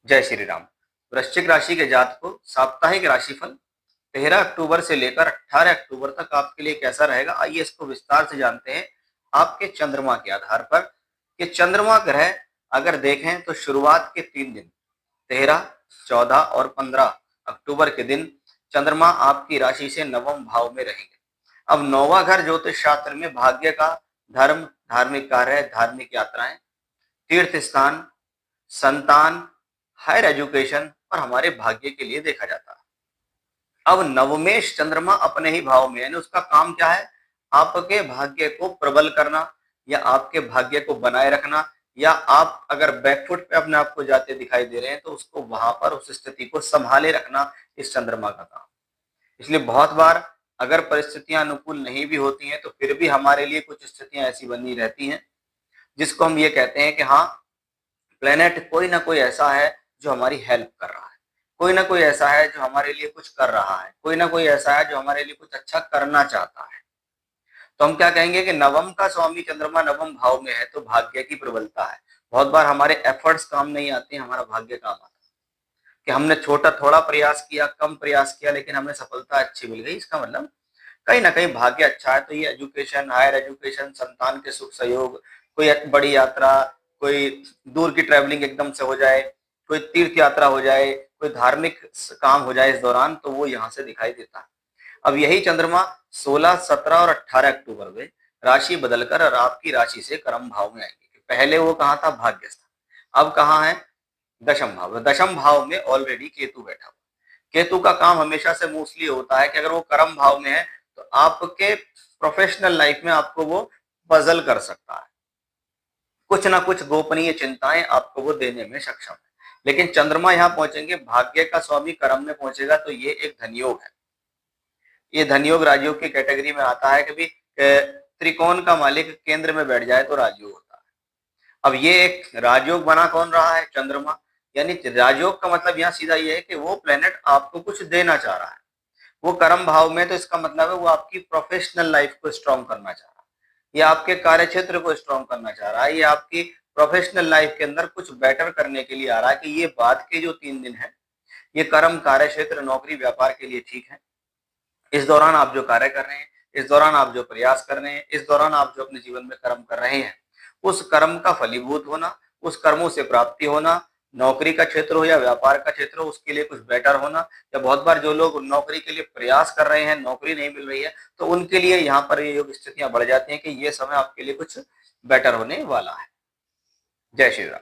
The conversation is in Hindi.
जय श्री राम। वृश्चिक राशि के जातक को साप्ताहिक राशिफल 13 अक्टूबर से लेकर 18 अक्टूबर तक आपके लिए कैसा रहेगा, आइए इसको विस्तार से जानते हैं। आपके चंद्रमा के आधार पर कि चंद्रमा ग्रह अगर देखें तो शुरुआत के 3 दिन 13, 14 और 15 अक्टूबर के दिन चंद्रमा आपकी राशि से नवम भाव में रहेंगे। अब नौवां घर ज्योतिष शास्त्र में भाग्य का, धर्म, धार्मिक कार्य, धार्मिक यात्राएं, तीर्थ स्थान, संतान, हायर एजुकेशन और हमारे भाग्य के लिए देखा जाता है। अब नवमेश चंद्रमा अपने ही भाव में, यानी उसका काम क्या है, आपके भाग्य को प्रबल करना या आपके भाग्य को बनाए रखना, या आप अगर बैकफुट पे अपने आप को जाते दिखाई दे रहे हैं तो उसको वहां पर उस स्थिति को संभाले रखना इस चंद्रमा का काम। इसलिए बहुत बार अगर परिस्थितियां अनुकूल नहीं भी होती हैं तो फिर भी हमारे लिए कुछ स्थितियां ऐसी बनी रहती हैं जिसको हम ये कहते हैं कि हाँ, प्लेनेट कोई ना कोई ऐसा है जो हमारी हेल्प कर रहा है, कोई ना कोई ऐसा है जो हमारे लिए कुछ कर रहा है, कोई ना कोई ऐसा है जो हमारे लिए कुछ अच्छा करना चाहता है। तो हम क्या कहेंगे कि नवम का स्वामी चंद्रमा नवम भाव में है तो भाग्य की प्रबलता है। बहुत बार हमारे एफर्ट्स काम नहीं आते, हमारा भाग्य काम आता है कि हमने छोटा थोड़ा प्रयास किया, कम प्रयास किया, लेकिन हमें सफलता अच्छी मिल गई। इसका मतलब कहीं ना कहीं भाग्य अच्छा है। तो ये एजुकेशन, हायर एजुकेशन, संतान के सुख सहयोग, कोई बड़ी यात्रा, कोई दूर की ट्रैवलिंग एकदम से हो जाए, कोई तीर्थ यात्रा हो जाए, कोई धार्मिक काम हो जाए इस दौरान, तो वो यहाँ से दिखाई देता है। अब यही चंद्रमा 16, 17 और 18 अक्टूबर में राशि बदलकर और आपकी राशि से कर्म भाव में आएंगे। पहले वो कहाँ था, भाग्य स्थान, अब कहाँ है, दशम भाव। दशम भाव में ऑलरेडी केतु बैठा हुआ। केतु का काम हमेशा से मोस्टली होता है कि अगर वो कर्म भाव में है तो आपके प्रोफेशनल लाइफ में आपको वो पजल कर सकता है, कुछ ना कुछ गोपनीय चिंताएं आपको वो देने में सक्षम है। लेकिन चंद्रमा यहाँ पहुंचेंगे, भाग्य का स्वामी कर्म में पहुंचेगा तो ये एक धनयोग है। ये धनयोग राजयोग की कैटेगरी में आता है कि भी त्रिकोण का मालिक केंद्र में बैठ जाए तो राजयोग होता है। अब ये एक राजयोग बना कौन रहा है, चंद्रमा। यानी राजयोग का मतलब यहाँ सीधा ये है कि वो प्लेनेट आपको कुछ देना चाह रहा है। वो कर्म भाव में, तो इसका मतलब है वो आपकी प्रोफेशनल लाइफ को स्ट्रॉन्ग करना चाह रहा है, या आपके कार्य क्षेत्र को स्ट्रॉन्ग करना चाह रहा है, या आपकी प्रोफेशनल लाइफ के अंदर कुछ बेटर करने के लिए आ रहा है कि ये बाद के जो 3 दिन है ये कर्म, कार्य क्षेत्र, नौकरी, व्यापार के लिए ठीक है। इस दौरान आप जो कार्य कर रहे हैं, इस दौरान आप जो प्रयास कर रहे हैं, इस दौरान आप जो अपने जीवन में कर्म कर रहे हैं, उस कर्म का फलीभूत होना, उस कर्मों से प्राप्ति होना, नौकरी का क्षेत्र हो या व्यापार का क्षेत्र हो, उसके लिए कुछ बेटर होना। या बहुत बार जो लोग नौकरी के लिए प्रयास कर रहे हैं, नौकरी नहीं मिल रही है, तो उनके लिए यहाँ पर ये योग स्थितियां बढ़ जाती हैं कि ये समय आपके लिए कुछ बेटर होने वाला है। जय श्री राम।